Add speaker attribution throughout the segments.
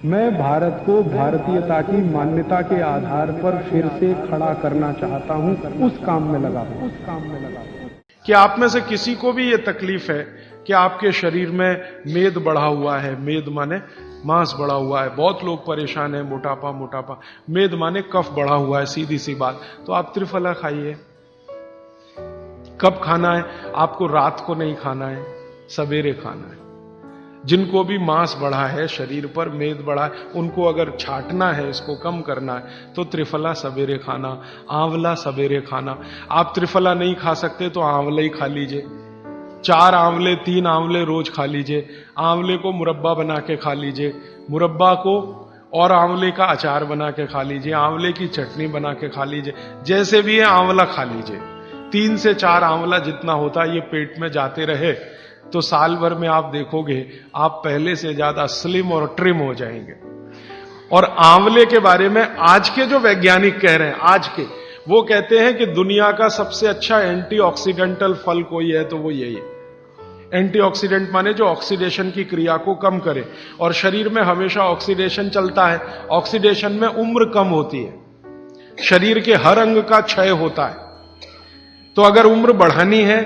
Speaker 1: मैं भारत को भारतीयता की मान्यता के आधार पर फिर से खड़ा करना चाहता हूं, उस काम में लगा हूं।
Speaker 2: कि आप में से किसी को भी ये तकलीफ है कि आपके शरीर में मेद बढ़ा हुआ है, मेद माने मांस बढ़ा हुआ है, बहुत लोग परेशान है, मोटापा, मेद माने कफ बढ़ा हुआ है, सीधी सी बात, तो आप त्रिफला खाइए। कब खाना है? आपको रात को नहीं खाना है, सवेरे खाना है। जिनको भी मांस बढ़ा है शरीर पर, मेद बढ़ा है, उनको अगर छाटना है, इसको कम करना है, तो त्रिफला सवेरे खाना, आंवला सवेरे खाना। आप त्रिफला नहीं खा सकते तो आंवला ही खा लीजिए, 4 आंवले 3 आंवले रोज खा लीजिए। आंवले को मुरब्बा बना के खा लीजिए, मुरब्बा को और आंवले का अचार बना के खा लीजिए, आंवले की चटनी बना के खा लीजिए, जैसे भी है आंवला खा लीजिए। 3 से 4 आंवला जितना होता है ये पेट में जाते रहे तो साल भर में आप देखोगे आप पहले से ज्यादा स्लिम और ट्रिम हो जाएंगे। और आंवले के बारे में आज के जो वैज्ञानिक कह रहे हैं, आज के, वो कहते हैं कि दुनिया का सबसे अच्छा एंटीऑक्सीडेंटल फल कोई है तो वो यही है। एंटीऑक्सीडेंट माने जो ऑक्सीडेशन की क्रिया को कम करे, और शरीर में हमेशा ऑक्सीडेशन चलता है। ऑक्सीडेशन में उम्र कम होती है, शरीर के हर अंग का क्षय होता है। तो अगर उम्र बढ़ानी है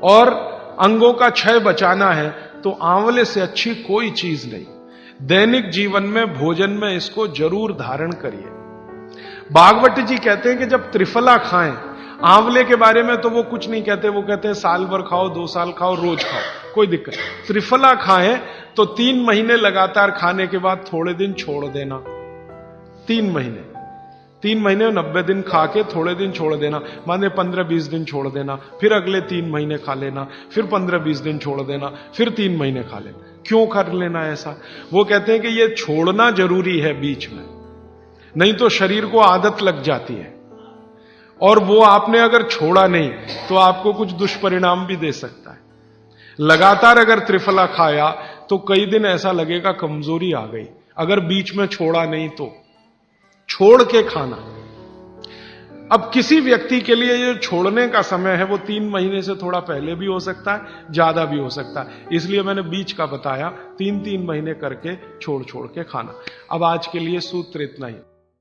Speaker 2: और अंगों का क्षय बचाना है तो आंवले से अच्छी कोई चीज नहीं। दैनिक जीवन में, भोजन में इसको जरूर धारण करिए। भागवत जी कहते हैं कि जब त्रिफला खाएं, आंवले के बारे में तो वो कुछ नहीं कहते, वो कहते हैं साल भर खाओ, 2 साल खाओ, रोज खाओ, कोई दिक्कत। त्रिफला खाएं तो 3 महीने लगातार खाने के बाद थोड़े दिन छोड़ देना। 3 महीने 90 दिन खा के थोड़े दिन छोड़ देना, माने 15-20 दिन छोड़ देना, फिर अगले 3 महीने खा लेना, फिर 15-20 दिन छोड़ देना, फिर 3 महीने खा लेना। क्यों कर लेना ऐसा? वो कहते हैं कि ये छोड़ना जरूरी है बीच में, नहीं तो शरीर को आदत लग जाती है, और वो आपने अगर छोड़ा नहीं तो आपको कुछ दुष्परिणाम भी दे सकता है। लगातार अगर त्रिफला खाया तो कई दिन ऐसा लगेगा कमजोरी आ गई, अगर बीच में छोड़ा नहीं तो छोड़ के खाना। अब किसी व्यक्ति के लिए ये छोड़ने का समय है वो 3 महीने से थोड़ा पहले भी हो सकता है, ज्यादा भी हो सकता है, इसलिए मैंने बीच का बताया। 3-3 महीने करके छोड़ के खाना। अब आज के लिए सूत्र इतना ही।